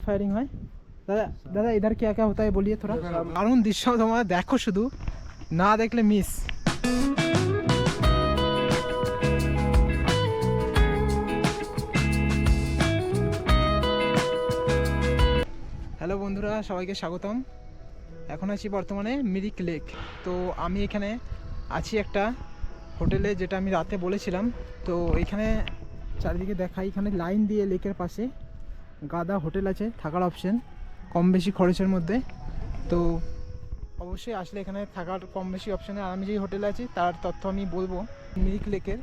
Firing হয়। দাদা দাদা इधर क्या क्या होता है बोलिए थोड़ा। দারুণ দৃশ্য, তোমরা দেখো, শুধু না দেখলে মিস। হ্যালো বন্ধুরা, সবাইকে স্বাগতম। এখন আছি বর্তমানে মিরিক লেক। তো আমি এখানে আছি একটা হোটেলে, যেটা আমি রাতে বলেছিলাম। তো এখানে চারিদিকে দেখাই, এখানে লাইন দিয়ে লেকের পাশে গাদা হোটেল আছে থাকার অপশন, কম বেশি খরচের মধ্যে। তো অবশ্যই আসলে এখানে থাকার কম বেশি অপশানে। আর আমি যেই হোটেলে আছি তার তথ্য আমি বলবো। মিরিক লেকের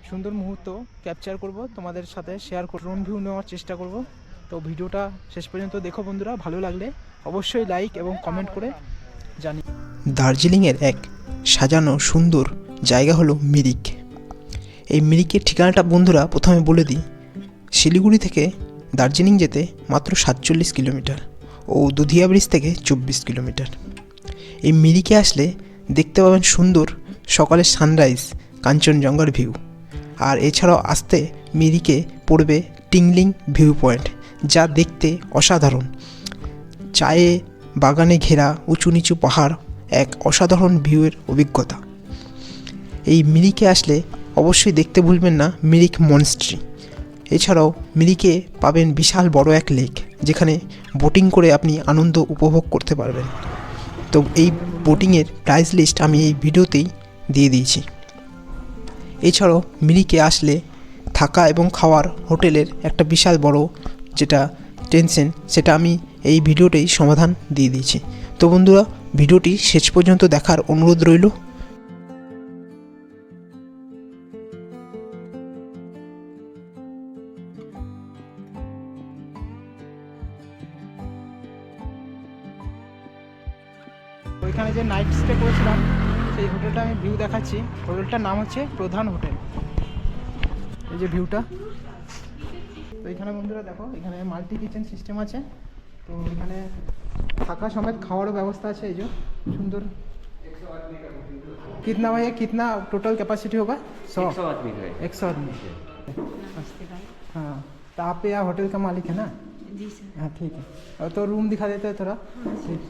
সুন্দর মুহূর্ত ক্যাপচার করব, তোমাদের সাথে শেয়ার করব, ড্রোন ভিউ নেওয়ার চেষ্টা করব। তো ভিডিওটা শেষ পর্যন্ত দেখো বন্ধুরা, ভালো লাগলে অবশ্যই লাইক এবং কমেন্ট করে জানি। দার্জিলিংয়ের এক সাজানো সুন্দর জায়গা হলো মিরিক। এই মিরিকের ঠিকানাটা বন্ধুরা প্রথমে বলে দিই। শিলিগুড়ি থেকে দার্জিলিং যেতে মাত্র 47 কিলোমিটার ও দুধিয়া ব্রিজ থেকে 24 কিলোমিটার। এই মিরিকে আসলে দেখতে পাবেন সুন্দর সকালের সানরাইজ, কাঞ্চনজঙ্ঘার ভিউ। আর এছাড়াও আসতে মিরিকে পড়বে টিংলিং ভিউ পয়েন্ট, যা দেখতে অসাধারণ। চায়ে বাগানে ঘেরা উঁচু নিচু পাহাড়, এক অসাধারণ ভিউয়ের অভিজ্ঞতা। এই মিরিকে আসলে অবশ্যই দেখতে ভুলবেন না মিরিক মনস্ট্রি। এছাড়াও মিরিকে পাবেন বিশাল বড় এক লেক, যেখানে বোটিং করে আপনি আনন্দ উপভোগ করতে পারবেন। তো এই বোটিংয়ের প্রাইস লিস্ট আমি এই ভিডিওতেই দিয়ে দিয়েছি। এছাড়াও মিরিকে আসলে থাকা এবং খাওয়ার হোটেলের একটা বিশাল বড় যেটা টেনশন, সেটা আমি এই ভিডিওতেই সমাধান দিয়ে দিয়েছি। তো বন্ধুরা, ভিডিওটি শেষ পর্যন্ত দেখার অনুরোধ রইল। ওইখানে যে নাইট স্টে করেছিলাম সেই হোটেলটা আমি ভিউ দেখাচ্ছি। হোটেলটার নাম হচ্ছে প্রধান হোটেল। এই যে ভিউটা। তো এখানে বন্ধুরা দেখো, এখানে মাল্টি কিচেন সিস্টেম আছে। তো এখানে থাকা সমেত খাওয়ারও ব্যবস্থা আছে। এই যে সুন্দর। कितना भाई, कितना टोटल कैपेसिटी होगा? 100 आदमी का है। 100 आदमी। हाँ, तो आप यहाँ होटल का मालिक है ना? जी सर। हाँ ठीक है। और तो रूम दिखा देते हैं थोड़ा। ठीक।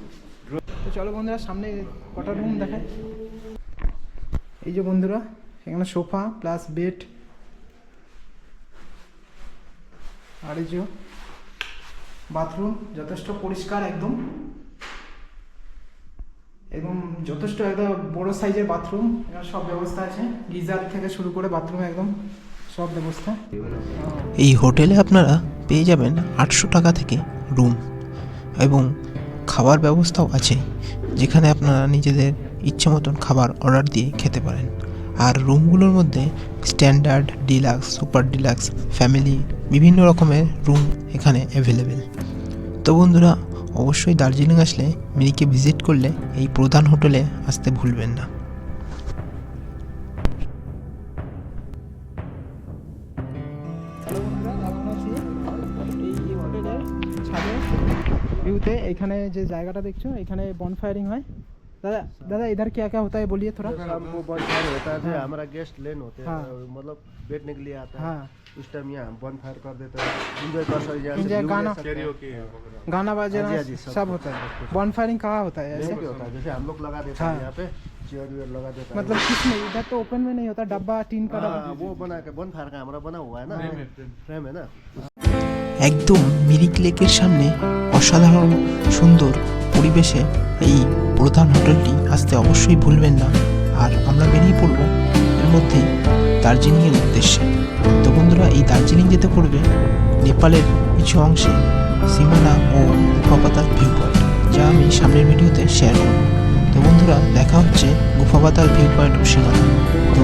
তো চলো বন্ধুরা, সামনে কটা রুম দেখায়। এই যে বন্ধুরা, এখানে সোফা প্লাস বেড, আর এই যে বাথরুম যথেষ্ট পরিষ্কার, একদম এবং যথেষ্ট একদম বড় সাইজের বাথরুম। এখানে সব ব্যবস্থা আছে, গিজার থেকে শুরু করে বাথরুমে একদম সব ব্যবস্থা। এই হোটেলে আপনারা পেয়ে যাবেন 800 টাকা থেকে রুম, এবং খাবার ব্যবস্থাও আছে, যেখানে আপনারা নিজেদের ইচ্ছে মতন খাবার অর্ডার দিয়ে খেতে পারেন। আর রুমগুলোর মধ্যে standard, deluxe, super deluxe, family বিভিন্ন রকমের রুম এখানে অ্যাভেলেবেল। তো বন্ধুরা, অবশ্যই দার্জিলিং আসলে মিরিকে ভিজিট করলে এই প্রধান হোটেলে আসতে ভুলবেন না। হ্যালো বন্ধুরা, এখন আছি এই হোটেলের ছাদে ভিউতে। এখানে যে জায়গাটা দেখছো, এখানে বনফায়ারিং হয়। दादा दादा इधर क्या क्या होता है बोलिए थोड़ा। शाम को bonfire होता है। हाँ। हमारा गेस्ट लेन होते हैं। हाँ। मतलब बैठने के लिए आता है। हाँ। उस टाइम यहाँ हम bonfire कर देते हैं, एंजॉय कर सकते हैं। Enjoy गाना- गाना बजाना हाँ जी, सब होता है। बॉनफायरिंग कहाँ होता है ऐसे? यहीं पे होता है। जैसे हम लोग लगा देते हाँ। हैं यहाँ पे, चेयर वेयर लगा देते हैं। मतलब किसमें? इधर तो ओपन में नहीं होता, डब्बा टीन का डब्बा। हाँ, वो बना के bonfire का हमारा बना हुआ है ना, फ्रेम है ना। একদম মিরিক লেকের সামনে অসাধারণ সুন্দর পরিবেশে এই প্রধান হোটেলটি আসতে অবশ্যই ভুলবেন না। আর আমরা বেরিয়ে পড়ব এর মধ্যেই দার্জিলিংয়ের উদ্দেশ্যে। তো বন্ধুরা, এই দার্জিলিং যেতে পড়বে নেপালের কিছু অংশে সীমানা ও গুফাপাতাল ভিউ পয়েন্ট, যা আমি সামনের ভিডিওতে শেয়ার করব। তো বন্ধুরা, দেখা হচ্ছে গুফাপাতাল ভিউ পয়েন্ট ও সীমানা। তো